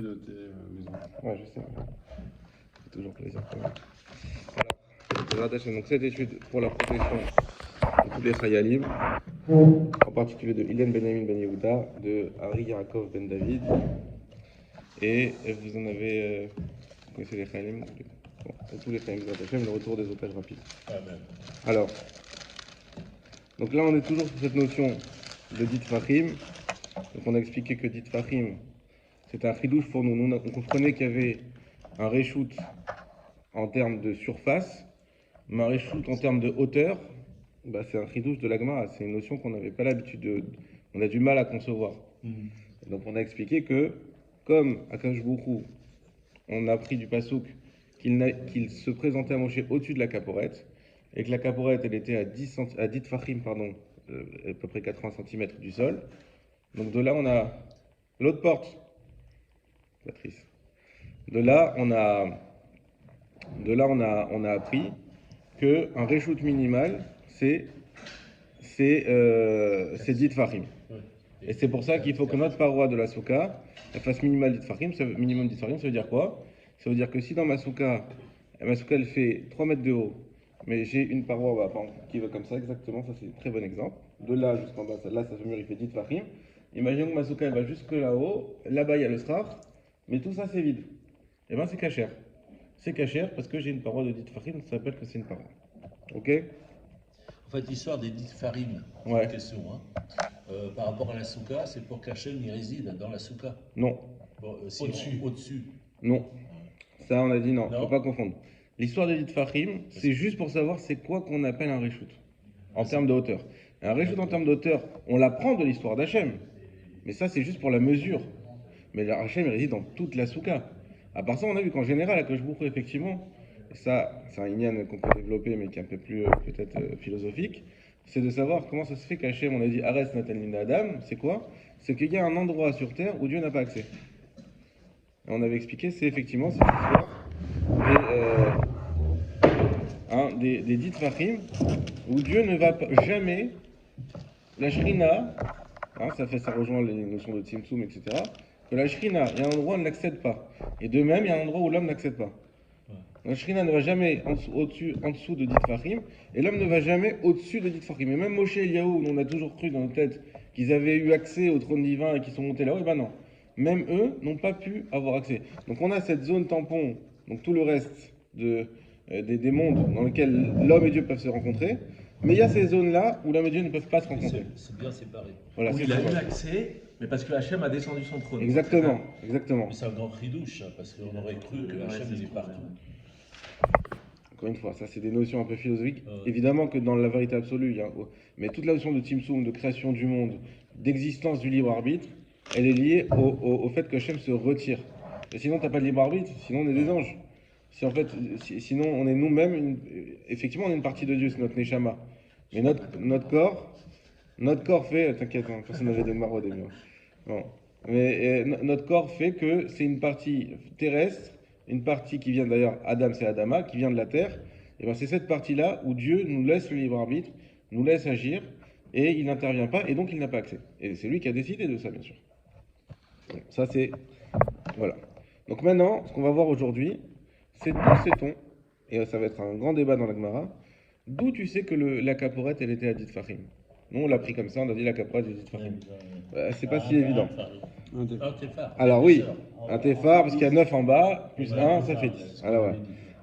de tes maisons. Ouais, je sais. C'est toujours plaisir quand même. Voilà. Donc cette étude pour la protection de tous les Chayalim, en particulier de Ilen Benjamin Ben Yehuda, de Ari Yaakov Ben David, et vous en avez, vous connaissez les Chayalim, bon, tous les Chayalim Hashem, le retour des otages rapides. Alors, donc là on est toujours sur cette notion de dit Fahim. Donc on a expliqué que dit Fahim, c'est un chidouche pour nous. Nous on comprenait qu'il y avait un reshoot en termes de surface, mais un reshoot en termes de hauteur, bah, c'est un chidouche de l'Agmara. C'est une notion qu'on n'avait pas l'habitude de. On a du mal à concevoir. Donc on a expliqué que, comme Akash Bourou, on a appris du Passouk qu'il se présentait à Moshe au-dessus de la caporette, et que la caporette elle était à 10 tfachim, pardon, à peu près 80 cm du sol. Donc de là on a l'autre porte, Patrice. De là on a appris qu'un reshoot minimal c'est 10 tfachim. Et c'est pour ça qu'il faut que notre paroi de la souka elle fasse minimum 10 tfachim. Minimum 10 tfachim, ça veut dire quoi? Ça veut dire que si dans ma souka elle fait 3 mètres de haut, mais j'ai une paroi qui va comme ça, exactement, ça c'est un très bon exemple. De là jusqu'en bas, là ça mur il fait 10 tfachim. Imaginons que ma souka elle va jusque là-haut, là-bas il y a le srach, mais tout ça c'est vide. Et bien c'est cachère. C'est cachère parce que j'ai une paroi de 10 tfachim, ça s'appelle que c'est une paroi. Ok? En fait, l'histoire des 10 farim, c'est Ouais. une question. Par rapport à la souka, c'est pour qu'Hachem y réside dans la souka. Non. Bon, Au-dessus. Non. Ça, on a dit non, Non. faut pas confondre. L'histoire de dit Fahim, c'est juste pour savoir c'est quoi qu'on appelle un reshoot en termes de hauteur. Un reshoot en termes de hauteur, on l'apprend de l'histoire d'Hachem, mais ça c'est juste pour la mesure. Mais Hachem il réside dans toute la souka. À part ça, on a vu qu'en général, à Koshbourg, effectivement, ça c'est un inyan qu'on peut développer, mais qui est un peu plus peut-être philosophique, c'est de savoir comment ça se fait qu'Hachem, on a dit Ares Natan Adam, c'est quoi? C'est qu'il y a un endroit sur terre où Dieu n'a pas accès. Et on avait expliqué, c'est effectivement cette histoire des 10 Fahim, où Dieu ne va jamais, la Shrina, ça rejoint les notions de Tzimtzum, etc., que la Shrina, il y a un endroit où elle n'accède pas. Et de même, il y a un endroit où l'homme n'accède pas. La Shrina ne va jamais en dessous de 10 Fahim, et l'homme ne va jamais au-dessus de 10 Fahim. Et même Moshe et Eliaou, on a toujours cru dans notre tête qu'ils avaient eu accès au trône divin et qu'ils sont montés là-haut, et ben non. Même eux n'ont pas pu avoir accès. Donc on a cette zone tampon, donc tout le reste des mondes dans lesquels l'homme et Dieu peuvent se rencontrer, mais il y a ces zones-là où l'homme et Dieu ne peuvent pas se rencontrer. C'est bien séparé. Voilà, Où c'est il a ça. eu accès, mais parce que Hachem a descendu son trône. Exactement. Mais c'est un grand chidouche, parce qu'on aurait cru que Hachem il est partout. Encore une fois, ça c'est des notions un peu philosophiques. Évidemment que dans la vérité absolue, mais toute la notion de Tzimtzum, de création du monde, d'existence du libre arbitre, elle est liée au fait que Hachem se retire. Et sinon, t'as pas de libre arbitre, sinon on est des anges. Sinon on est nous-mêmes, effectivement on est une partie de Dieu, c'est notre Neshama. Mais notre corps fait, t'inquiète, personne n'avait de marre au début. Bon. Mais notre corps fait que c'est une partie terrestre, une partie qui vient d'ailleurs, Adam c'est Adama, qui vient de la terre. Et bien c'est cette partie-là où Dieu nous laisse le libre arbitre, nous laisse agir, et il n'intervient pas, et donc il n'a pas accès. Et c'est lui qui a décidé de ça, bien sûr. Bon, ça c'est... Voilà. Donc maintenant, ce qu'on va voir aujourd'hui, c'est d'où sait-on, et ça va être un grand débat dans la Gemara, d'où tu sais que la caporette, elle était à 10 Fahim. Nous, on l'a pris comme ça, on a dit la caporette, j'ai 10 Fahim. C'est pas si évident. Un des- Un téphar. Alors oui, un téphar, parce qu'il y a 9 en bas, plus 1, ça fait 10. Alors ouais.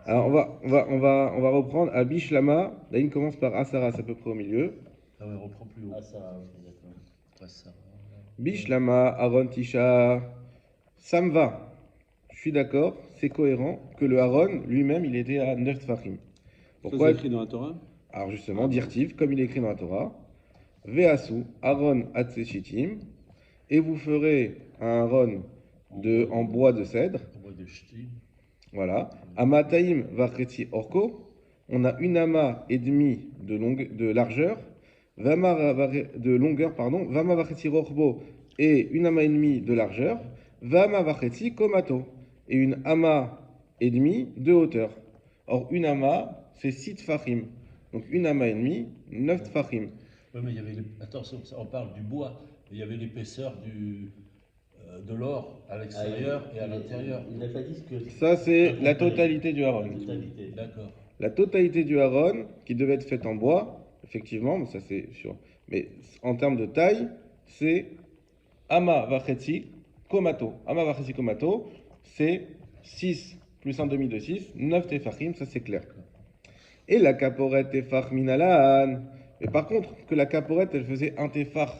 Alors on va reprendre à Bishlama. Là, il commence par Asara, c'est à peu près au milieu. Ah ouais, reprends plus haut. Ah, ça, d'accord. Après ça. Bishlama, Aaron, Tisha, ça me va. Je suis d'accord, c'est cohérent que le Aaron lui-même, il était à 9 Tfachim. Ça, Pourquoi? c'est écrit dans la Torah? Alors justement, Dirtiv, comme il est écrit dans la Torah, Veasu, Aaron Atseshitim, et vous ferez un Aaron en bois de cèdre. On voit des ch'tis. Voilà. Amataim Vachreti Orko, on a une amas et demi de largeur, de longueur, pardon, Vama Vachreti Rorbo et une amas et demi de largeur, Vama Vachreti Komato et une amas et demi de hauteur. Or, une amas, c'est 6 tfachim. Donc, une amas et demi, 9 tfachim. Oui, mais il y avait. Attention, on parle du bois. Il y avait l'épaisseur de l'or à l'extérieur et à l'intérieur. Il n'a pas dit ce que. Ça, c'est la totalité du haron. Totalité. D'accord. La totalité du haron, qui devait être faite en bois, effectivement, mais ça c'est sûr. Mais en termes de taille, c'est Ama Vachetzi Komato. Ama Vachetzi Komato, c'est 6 plus un demi de 6, 9 tefachim, ça c'est clair. Et la caporette tefach minalan. Mais par contre, que la caporette, elle faisait un tefach.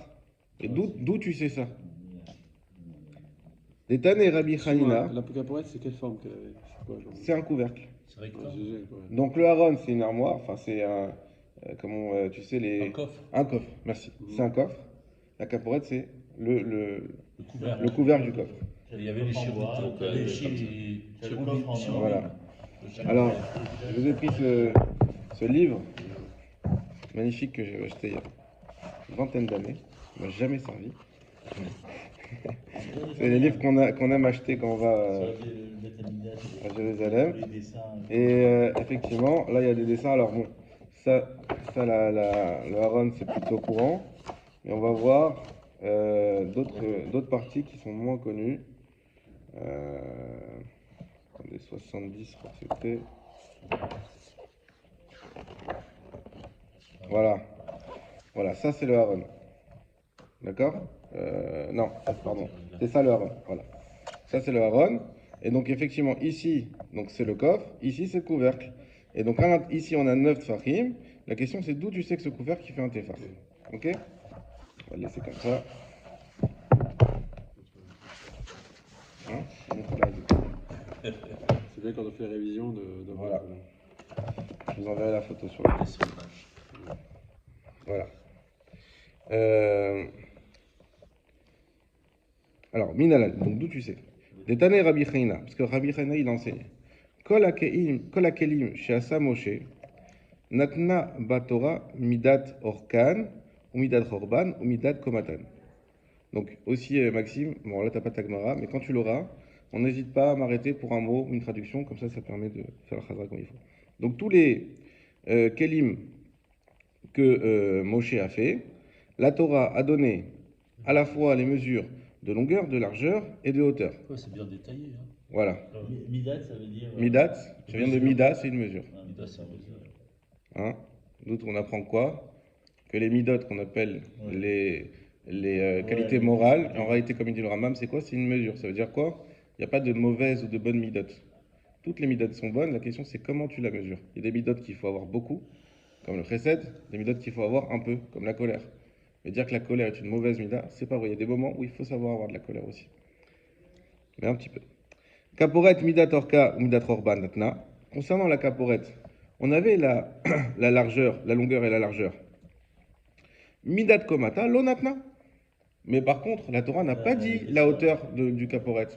Et d'où tu sais ça? Les Tané Rabbi Hanina, La caporette, c'est quelle forme qu'elle avait? C'est quoi, genre c'est un couvercle. C'est vrai que Ouais, GG, quoi. Donc le haron, c'est une armoire, enfin c'est un, comment tu sais les... un coffre, Un coffre, merci. C'est un coffre. La caporette, c'est le couvercle. le couvercle du coffre. Et il y avait les coffre en bois, chérubins, donc, les c'est le coffre en bois. Voilà. de chaque Alors, côté. je vous ai pris ce livre magnifique que j'ai acheté il y a une vingtaine d'années. Il m'a jamais servi. C'est les livres qu'on aime acheter quand on va à Jérusalem. Les dessins. Et effectivement, là il y a des dessins. Alors bon, ça le haron c'est plutôt courant. Et on va voir d'autres parties qui sont moins connues. Les 70, je crois que c'était. Voilà. Voilà, ça c'est le haron. D'accord? Non, pardon. C'est ça le haron. Voilà. Ça c'est le haron. Et donc effectivement ici, donc c'est le coffre. Ici c'est le couvercle. Et donc ici on a 9 tefachim. La question c'est d'où tu sais que ce couvercle qui fait un tefach. Ok? On va le laisser comme ça. Hein? Donc, là, C'est bien quand on fait la révision de Voilà. Je vous enverrai la photo sur le. Les sauvages. Voilà. Alors, Minalan, donc d'où tu sais? Des Tané Rabbi Chaina, parce que Rabbi Chaina il enseignait. Kol hakelim she'asa Moshe, natna batora midat orkan, ou midat chorban, ou midat komatan. Donc, aussi, Maxime, bon là t'as pas ta Gemara, mais quand tu l'auras, on n'hésite pas à m'arrêter pour un mot ou une traduction, comme ça permet de faire la chazra comme il faut. Donc, tous les kelim que Moshe a fait, la Torah a donné à la fois les mesures de longueur, de largeur et de hauteur. Ouais, c'est bien détaillé. Hein. Voilà. Midat, ça veut dire. Midat, ça vient de Mida, c'est une mesure. Midas, c'est un mesure. Hein? D'autres, on apprend quoi? Que les midot qu'on appelle les qualités morales, en réalité, comme il dit le Rambam, c'est quoi? C'est une mesure. Ça veut dire quoi? Il n'y a pas de mauvaise ou de bonne midot. Toutes les midot sont bonnes. La question, c'est comment tu la mesures. Il y a des midot qu'il faut avoir beaucoup, comme le chesed, des midot qu'il faut avoir un peu, comme la colère. Mais dire que la colère est une mauvaise mida, c'est pas vrai. Il y a des moments où il faut savoir avoir de la colère aussi. Mais un petit peu. Kaporet midat orka ou midat orban natna. Concernant la kaporet, on avait la largeur, la longueur et la largeur. Midat komata, lo natna. Mais par contre, la Torah n'a pas dit la hauteur du kaporet.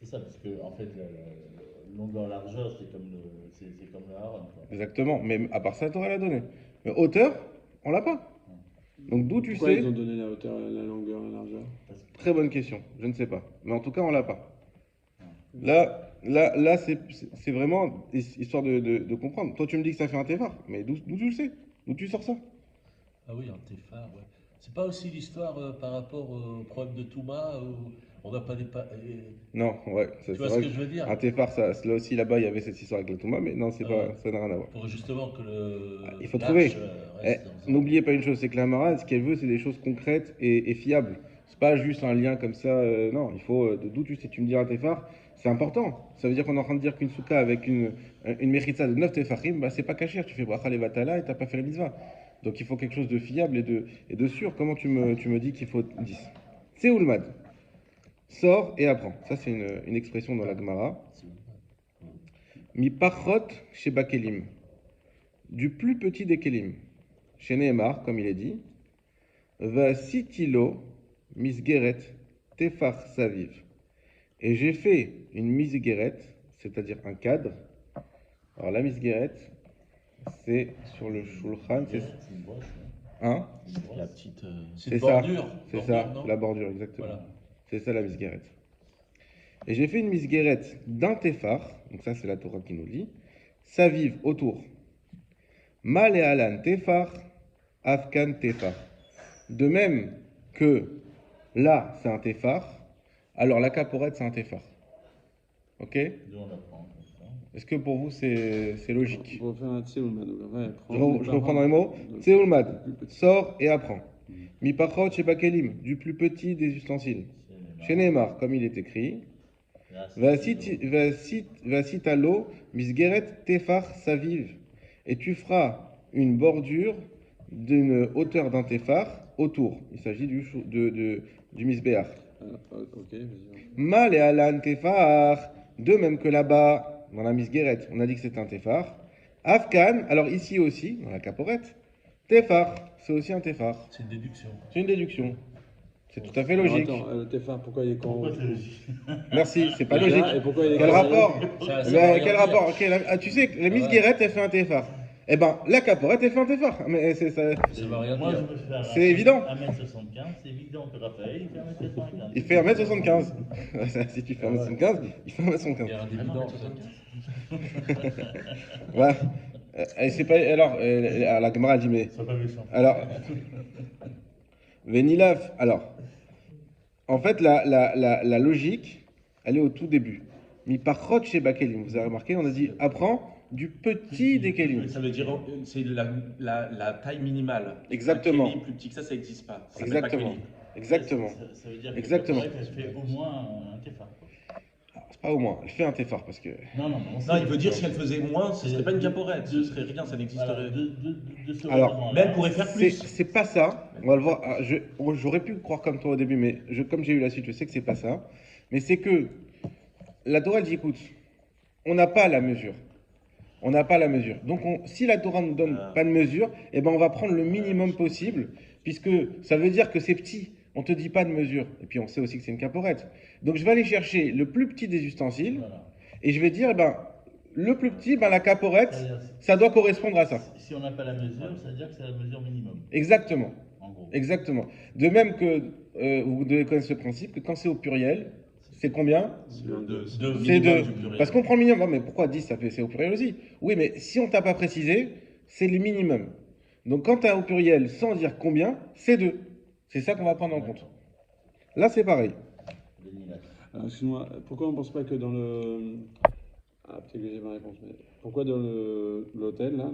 C'est ça, parce que en fait, la longueur-largeur, c'est comme le haron. Exactement. Mais à part ça, la Torah l'a donné. Mais hauteur, on l'a pas. Donc d'où tu Pourquoi sais? ils ont donné la hauteur, la longueur, la largeur? Très bonne question. Je ne sais pas. Mais en tout cas, on l'a pas. Là, c'est vraiment histoire de comprendre. Toi, tu me dis que ça fait un téphar, mais d'où tu le sais? D'où tu sors ça? Ah oui, un téphar, ouais. C'est pas aussi l'histoire par rapport au problème de Touma où on n'a pas Non, ouais. Tu vois ce que je veux dire? Un téphar, ça, là aussi, là-bas, il y avait cette histoire avec la Touma, mais non, c'est pas, ça n'a rien à voir. Pour justement que le. Il faut l'arche, trouver. reste dans un- N'oubliez pas une chose, c'est que la Mara, ce qu'elle veut, c'est des choses concrètes et fiables. C'est pas juste un lien comme ça. Non, il faut. D'où tu sais, tu me dis un téphar, c'est important. Ça veut dire qu'on est en train de dire qu'une souka avec une méritza de 9 téphachim, bah, c'est pas caché. Tu fais bracha levatala et t'as pas fait la mitzvah. Donc il faut quelque chose de fiable et de sûr. Comment tu me dis qu'il faut 10? C'est Oulmad. Sors et apprends. Ça, c'est une expression dans la Gemara. Mi parchot chez Bakelim. Du plus petit des Kelim. Chez Nehemar, comme il est dit. Va sitilo misgeret tefar saviv. Et j'ai fait une misgeret, c'est-à-dire un cadre. Alors la misgeret, c'est sur le shulchan, c'est une broche, hein? La petite. C'est C'est une ça, bordure. c'est Bordure, ça, non la bordure, exactement. Voilà. C'est ça la misgeret. Et j'ai fait une misgeret d'un tefar, donc ça c'est la Torah qui nous le dit, saviv autour. Mal et alan tefar, afkan tefar. De même que là c'est un tefar, alors la caporette c'est un téphar. Ok? D'où on apprend comme ça. Est-ce que pour vous c'est logique? On va faire un tseoulman. Ouais, Je reprends dans les mots. Tseoulmad, sort et apprend. Mipachot shebakelim, du plus petit des ustensiles. Chez Neymar, comme il est écrit. Vasitalo, misgeret tefar saviv. Et tu feras une bordure d'une hauteur d'un téphar autour. Il s'agit du misbéach. Ok, vas-y. Mal et alan téphar, de même que là-bas, dans la misguérette, on a dit que c'était un téphar. Afkan, alors ici aussi, dans la caporette, téphar, c'est aussi un téphar. C'est une déduction. C'est une déduction. C'est tout à fait Alors, logique. attends, le Tefar, pourquoi il est con? Pourquoi c'est logique? Merci, c'est pas Déjà, logique. et pourquoi il est Quel con? rapport Ça Ben, veut rien quel dire. rapport Tu sais que la Miss Guérette, elle fait un téphar. Eh ben, la caporette, elle fait un téphar. Mais c'est ça. Ça veut rien Moi, je dire. me fais C'est évident. 1m75, c'est évident que Raphaël, il fait 1m75. Il fait 1m75. Si tu fais 1m75, il fait 1m75. Il y a un dividende, peut-être. Voilà. Et c'est pas. Alors, la camarade dit, mais. Sois pas méchant. Alors. Vénilaf. Alors. En fait, la logique, elle est au tout début. Mi parchot chez Bakelim. Vous avez remarqué, on a dit apprends du petit des Kelim. Ça veut dire c'est la taille minimale. Exactement. Un kéli plus petit que ça n'existe pas. Ça s'appelle Exactement. pas kéli. Exactement. Ça veut dire que Exactement. la caporette, elle fait au moins un téphar. C'est pas au moins. Elle fait un téphar parce que. Non, non, on Non, sait. il veut dire si elle faisait moins, ce serait pas une caporette. Ce serait rien, ça Voilà, n'existerait. de ce Alors, raisonnement-là, Même pourrait faire plus. C'est pas ça. On va le voir. Ah, j'aurais pu croire comme toi au début, mais comme j'ai eu la suite, je sais que c'est pas ça. Mais c'est que la Torah dit écoute, on n'a pas la mesure. On n'a pas la mesure. Donc, si la Torah ne nous donne pas de mesure, eh ben, on va prendre le minimum possible, puisque ça veut dire que c'est petit. On te dit pas de mesure. Et puis, on sait aussi que c'est une caporette. Donc, je vais aller chercher le plus petit des ustensiles, Voilà. et je vais dire, eh ben, le plus petit, ben, la caporette, C'est-à-dire, ça doit correspondre à ça. si on n'a pas la mesure, ça veut dire que c'est la mesure minimum, Exactement. en gros. Exactement. De même que vous devez connaître ce principe, que quand c'est au pluriel, c'est combien? C'est 2. Parce qu'on prend le minimum. Non, mais pourquoi 10, c'est au pluriel aussi? Oui, mais si on t'a pas précisé, c'est le minimum. Donc quand tu as au pluriel sans dire combien, c'est 2. C'est ça qu'on va prendre en compte. Là, c'est pareil. Alors, excuse-moi, pourquoi on ne pense pas que dans le. Ah, peut-être que j'ai ma réponse, mais pourquoi dans l'hôtel, là,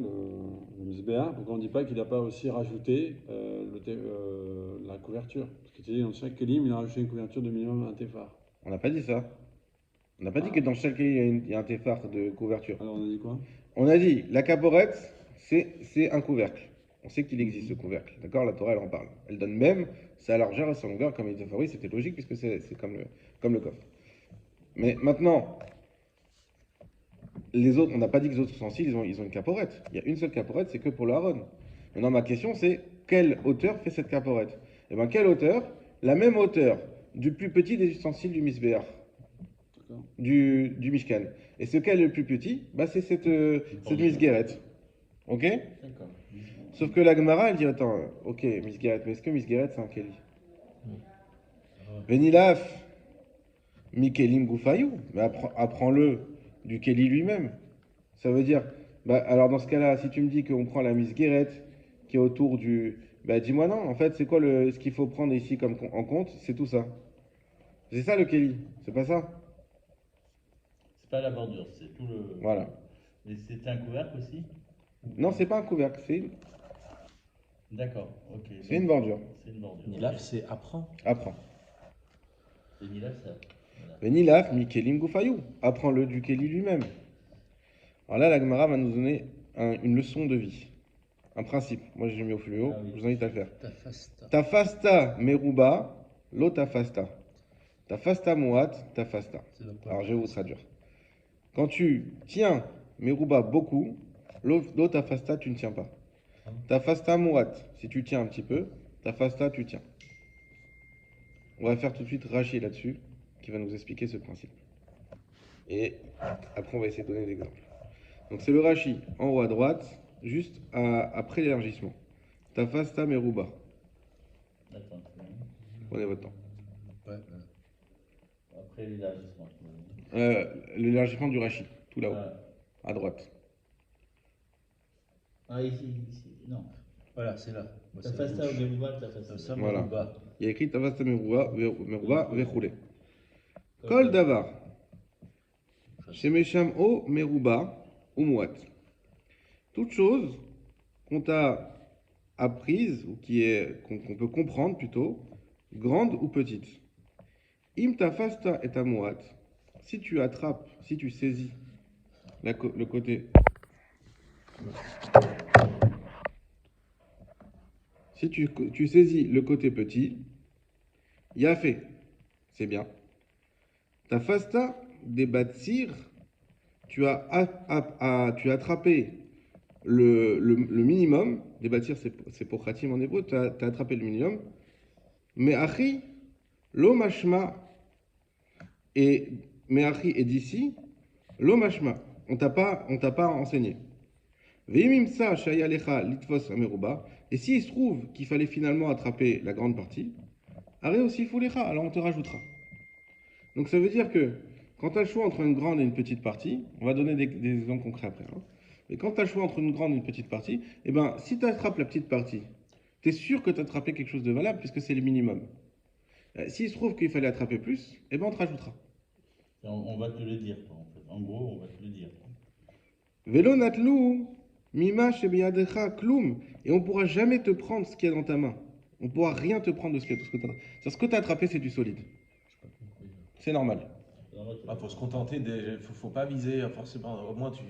le Misbéa, pourquoi on ne dit pas qu'il n'a pas aussi rajouté la couverture? Parce que tu dis, dans chaque kelim, il a rajouté une couverture de minimum un téphar. On n'a pas dit ça. On n'a pas dit que dans chaque il y a un téphar de couverture. Alors on a dit quoi? On a dit, la caporette, c'est un couvercle. On sait qu'il existe ce couvercle. D'accord? La Torah, elle en parle. Elle donne même sa largeur et sa longueur, comme il était favori. C'était logique, puisque c'est comme le coffre. Mais maintenant, les autres, on n'a pas dit que les autres ustensiles, ils ont une caporette. Il y a une seule caporette, c'est que pour le Aaron. Maintenant, ma question, c'est quelle hauteur fait cette caporette? Eh bien, quelle hauteur? La même hauteur du plus petit des ustensiles du Misbéach, du Mishkan. Et ce qu'elle est le plus petit, bah, c'est cette Misguérette. Ok? D'accord. Sauf que la Gemara, elle dit attends, ok, Misguérette, mais est-ce que Misguérette, c'est un Keli? Venilaf, Mikelim Goufayou, mais apprends-le du Keli lui-même. Ça veut dire, bah, alors dans ce cas-là, si tu me dis qu'on prend la Misguérette qui est autour du. Bah, dis-moi non, en fait, c'est quoi ce qu'il faut prendre ici comme en compte? C'est tout ça. C'est ça le Keli, c'est pas ça? C'est pas la bordure, c'est tout le. Voilà. Et c'est un couvercle aussi? Non, c'est pas un couvercle, D'accord, ok. c'est une bordure. C'est une bordure. Nilaf, c'est apprend. Apprends. Et Nilaf, ça. Voilà. Venilaf, Mikelim Goufayou. Apprends-le du Keli lui-même. Alors là, la Gemara va nous donner une leçon de vie. Un principe. Moi, j'ai mis au fluo. Ah oui. Je vous invite à le faire. Tafasta. Tafasta meruba, lo tafasta. Tafasta muat, tafasta. C'est le point. Alors, je vais vous traduire. Quand tu tiens meruba beaucoup, lo tafasta, tu ne tiens pas. Tafasta muat, si tu tiens un petit peu, tafasta, tu tiens. On va faire tout de suite Rachi là-dessus, qui va nous expliquer ce principe. Et après, on va essayer de donner des exemples. Donc, c'est le Rachi en haut à droite, juste après l'élargissement. Tafasta meruba. Attends, c'est bon. Prenez votre temps. Ouais, Après l'élargissement. L'élargissement du Rachi, tout là-haut, Ah. à droite. Ah, ici. Non. Voilà, c'est là. Moi, T'as c'est fait ça la au gauche. Galouba, t'as fait ça. Ça, Voilà. Marouba. Il y a écrit Tafasta meruba, vechoule. Kol davar. Shemesham o meruba ou muat. Toute chose qu'on t'a apprise, ou qu'on peut comprendre plutôt, grande ou petite. Im tafasta et amuat. Si tu attrapes, si tu saisis le côté. Si tu saisis le côté petit, yafé, c'est bien. Tafasta des batsir, tu as attrapé le minimum, des bâtir c'est pour khatim en hébreu, tu as attrapé le minimum, mais achi, lo mashma, mais achi et d'ici, lo mashma, on t'a pas enseigné. Veimimsa shayalecha litvos ameruba, et s'il se trouve qu'il fallait finalement attraper la grande partie, are aussi fulecha, alors on te rajoutera. Donc ça veut dire que quand tu as le choix entre une grande et une petite partie, on va donner des exemples concrets après, hein. Mais quand tu as le choix entre une grande et une petite partie, eh ben, si tu attrapes la petite partie, tu es sûr que tu as attrapé quelque chose de valable puisque c'est le minimum. S'il se trouve qu'il fallait attraper plus, eh ben, on te rajoutera. Et on va te le dire, quoi, en fait. En gros, on va te le dire. Velo natlou, mima shebiadecha kloum. Et on ne pourra jamais te prendre ce qu'il y a dans ta main. On ne pourra rien te prendre de ce que tu as attrapé. Ce que tu as attrapé, c'est du solide. C'est normal. Ah, faut se contenter faut pas viser forcément. Au moins, tu.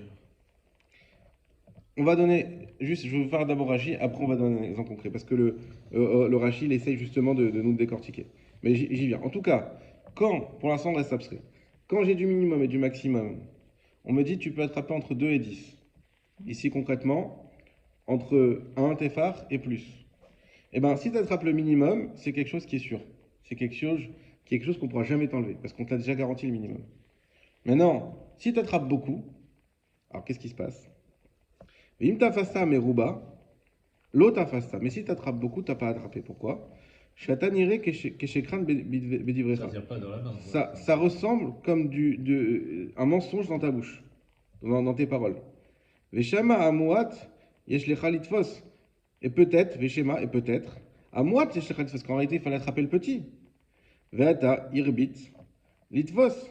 On va donner, juste, je vais vous faire d'abord Rachi, après on va donner un exemple concret, parce que le Rachi, il essaye justement de nous décortiquer. Mais j'y viens. En tout cas, pour l'instant on reste abstrait, quand j'ai du minimum et du maximum, on me dit tu peux attraper entre 2 et 10. Ici concrètement, entre 1 tefar et plus. Eh bien, si tu attrapes le minimum, c'est quelque chose qui est sûr. C'est quelque chose qu'on ne pourra jamais t'enlever, parce qu'on t'a déjà garanti le minimum. Maintenant, si tu attrapes beaucoup, alors qu'est-ce qui se passe? Mais si tu attrapes beaucoup, tu n'as pas attrapé. Pourquoi? Ça ne tient pas dans la main. Ça ressemble comme un mensonge dans ta bouche, dans tes paroles. Veshama amuat yeshlecha litvos. Et peut-être, Veshema, et peut-être, amuat yeshlecha litvos, qu'en réalité il fallait attraper le petit. Veata irbit litvos.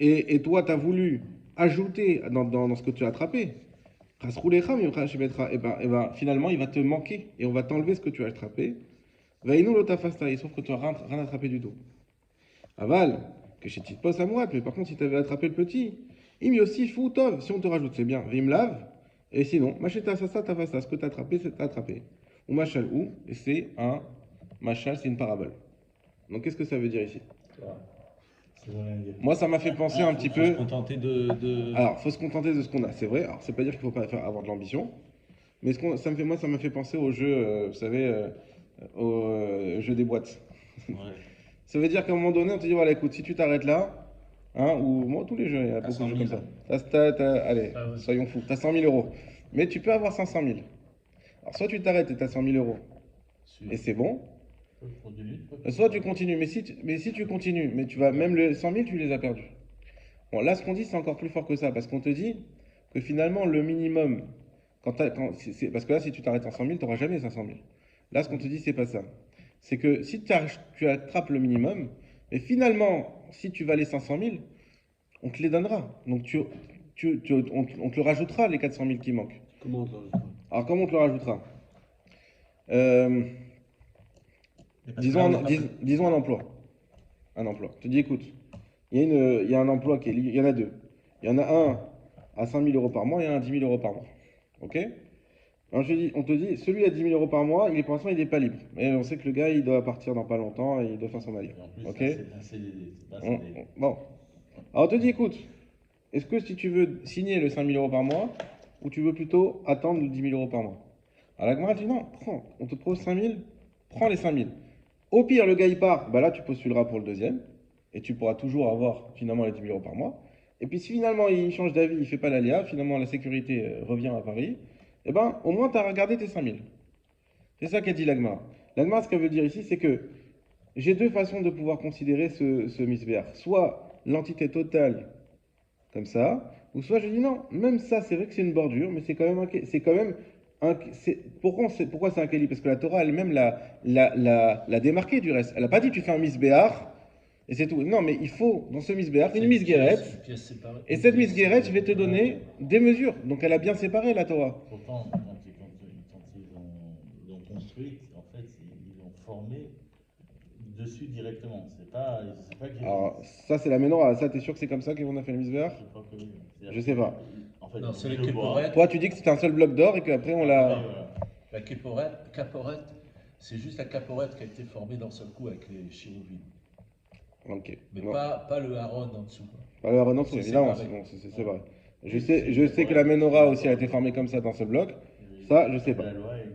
Et toi, tu as voulu ajouter dans ce que tu as attrapé. Et ben, finalement, il va te manquer et on va t'enlever ce que tu as attrapé. Sauf que tu n'as rien attrapé du tout. Aval, que chez Titpos à moi, mais par contre, si tu avais attrapé le petit, im aussi foutov, si on te rajoute, c'est bien. Vim lave, et sinon, macheta sasa tafasa, ce que tu as attrapé, c'est attrapé. Ou machal ou, et c'est un machal, c'est une parabole. Donc qu'est-ce que ça veut dire ici? Moi, ça m'a fait penser un petit peu. Faut se contenter Alors, faut se contenter de ce qu'on a, c'est vrai. Alors, c'est pas dire qu'il faut pas avoir de l'ambition, mais ça m'a fait penser au jeu, vous savez, au jeu des boîtes. Ouais. Ça veut dire qu'à un moment donné, on te dit voilà, écoute, si tu t'arrêtes là, hein, ou moi, tous les jeux, il y a beaucoup de jeux comme ça. Allez, soyons fous, tu as 100 000 euros, mais tu peux avoir 500 000. Alors, soit tu t'arrêtes et tu as 100 000 euros, et c'est bon. Soit tu continues, mais si tu continues, mais tu vas même les 100 000, tu les as perdus. Bon, là, ce qu'on dit, c'est encore plus fort que ça, parce qu'on te dit que finalement, le minimum, parce que là, si tu t'arrêtes en 100 000, tu n'auras jamais 500 000. Là, ce qu'on te dit, c'est pas ça. C'est que si tu attrapes le minimum, mais finalement, si tu vas les 500 000, on te les donnera. Donc, on te le rajoutera, les 400 000 qui manquent. Comment on te le rajoutera? Alors, comment on te le rajoutera? Disons un emploi. Un emploi. Je te dis, écoute, il y a un emploi il y en a deux. Il y en a un à 5 000 euros par mois et un à 10 000 euros par mois. Ok? Alors on te dit, celui à 10 000 euros par mois, pour l'instant, il n'est pas libre. Mais on sait que le gars, il doit partir dans pas longtemps et il doit faire son aller. Ok? C'est un CDD, c'est pas un CDD. Bon. Alors on te dit, écoute, est-ce que si tu veux signer le 5 000 euros par mois, ou tu veux plutôt attendre le 10 000 euros par mois? Alors la Gemara dit non, prends, on te propose 5 000, prends les 5 000. Au pire, le gars il part, bah là tu postuleras pour le deuxième, et tu pourras toujours avoir finalement les 10 000 euros par mois. Et puis si finalement il change d'avis, il ne fait pas l'aléa, finalement la sécurité revient à Paris, eh ben au moins tu as regardé tes 5 000. C'est ça qu'a dit l'Agmara. L'Agmara, ce qu'elle veut dire ici, c'est que j'ai deux façons de pouvoir considérer ce misbéar. Soit l'entité totale, comme ça, ou soit je dis non, même ça c'est vrai que c'est une bordure, mais c'est quand même pourquoi c'est un keli? Parce que la Torah elle-même l'a démarqué du reste. Elle n'a pas dit tu fais un misbéar Et c'est tout. Non, mais il faut, dans ce misbéach, C'est une une misguérette. pièce séparée. Et cette misguérette, je vais te donner des mesures. Donc elle a bien séparé la Torah. Pourtant, quand ils l'ont construite, en fait, ils l'ont formée dessus directement. C'est pas qu'ils Alors, ça, c'est la menorah. Ça, t'es sûr que c'est comme ça qu'on a fait le misbéach? Je crois que oui. Je sais pas. En fait, Non, c'est ils les le boivent. képorettes. Toi, tu dis que c'était un seul bloc d'or et qu'après, on Et l'a. voilà. La caporette, c'est juste la caporette qui a été formée d'un seul coup avec les chérubins. Ok. Mais Non. pas le haron en dessous. Alors, non, c'est C'est évidemment, séparé. c'est vrai. Je sais que la menorah aussi a été formée comme ça dans ce bloc. Ça, je sais pas. La loi est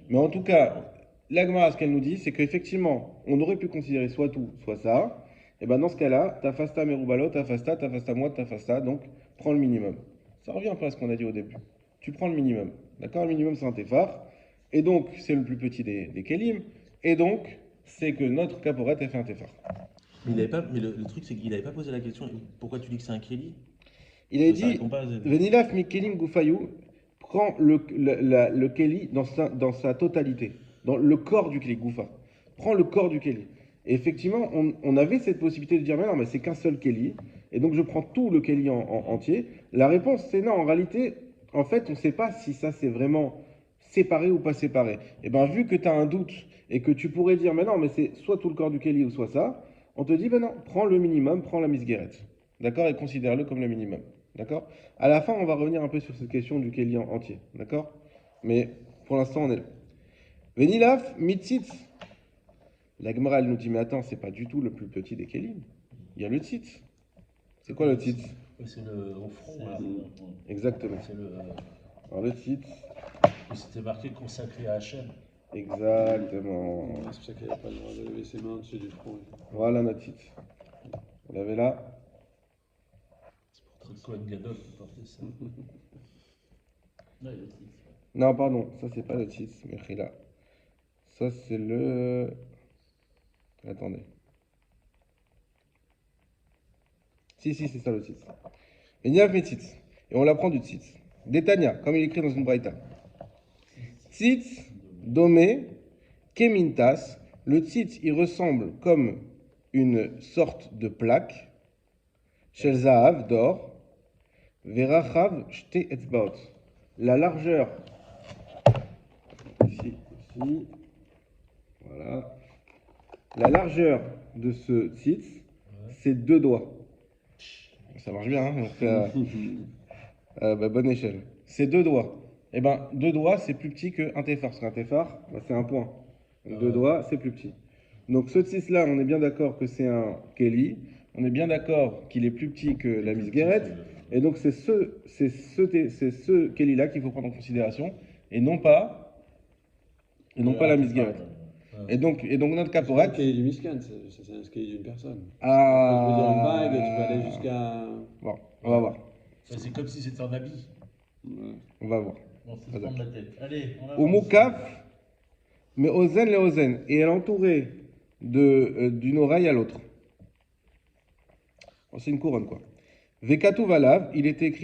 Mais en tout cas, la Gemara, ce qu'elle nous dit, c'est qu'effectivement, on aurait pu considérer soit tout, soit ça. Et ben dans ce cas-là, ta fasta merubalo, ta fasta moi, ta fasta, donc prends le minimum. Ça revient un peu à ce qu'on a dit au début. Tu prends le minimum. D'accord? Le minimum, c'est un tefar. Et donc, c'est le plus petit des kelim. Et donc, c'est que notre caporette a fait un tefar. Mais le truc, c'est qu'il n'avait pas posé la question pourquoi tu dis que c'est un kéli? Il a Ça dit, répond pas à Z. Venilaf mi kelim gufayou, prends le keli dans sa totalité, dans le corps du keli, gufa. Prends le corps du keli. Et effectivement, on avait cette possibilité de dire, mais non, mais c'est qu'un seul keli, et donc je prends tout le keli entier. La réponse, c'est non. En réalité, en fait, on ne sait pas si ça c'est vraiment séparé ou pas séparé. Et bien, vu que tu as un doute et que tu pourrais dire, mais non, mais c'est soit tout le corps du keli ou soit ça, on te dit, ben non, prends le minimum, prends la misguérette. D'accord? Et considère-le comme le minimum. D'accord? À la fin, on va revenir un peu sur cette question du keli entier. D'accord? Mais pour l'instant, on est là. Venilaf, mitzitz. La Gemara, elle nous dit, mais attends, c'est pas du tout le plus petit des kelim. Il y a le tzitz. C'est quoi le tzitz? Oui, c'est le au front. c'est- Là. Exactement. C'est le. Alors le tzitz, C'était marqué consacré à Hachem. exactement. C'est pour ça qu'il n'a pas le droit de lever ses mains au-dessus du front. Voilà notre tzitz. Vous l'avez là? C'est le Kohen Gadol qui portait ça. Ouais, le titre. Non, pardon, ça c'est pas le tzitz, Mechila. Ça c'est le. Attendez. Si, c'est ça le tzitz. Venilaf mitzitz. Et on l'apprend du tzitz. Détania, comme il écrit dans une braïta. Tzitz, domé, kemintas. Le tzitz, il ressemble comme une sorte de plaque. Shel zahav, d'or. Verachav, shte etzbaot. La largeur. Ici. Voilà. La largeur de ce tzitz, c'est 2 doigts. Ça marche bien, hein, donc, bonne échelle. C'est 2 doigts. Eh ben, 2 doigts, c'est plus petit qu'un tefar. Parce qu'un tefar, c'est un point. Donc 2 doigts, c'est plus petit. Donc ce tzitz-là, on est bien d'accord que c'est un keli. On est bien d'accord qu'il est plus petit que la misguérette. Et donc c'est ce keli-là qu'il faut prendre en considération. Et non pas la misguérette. Et donc notre C'est pas un caporette. cahier du Miscan, c'est un cahier d'une personne. Ah, Je veux dire, une bague, tu peux aller jusqu'à. Bon, on va voir. C'est comme si c'était un habit. Ouais. On va voir. Bon, c'est se prendre la tête. Allez, on avance. Au moukaf, mais ozen le ozen. Et elle est entourée d'une oreille à l'autre. Bon, c'est une couronne, quoi. Vekatu valav, il était écrit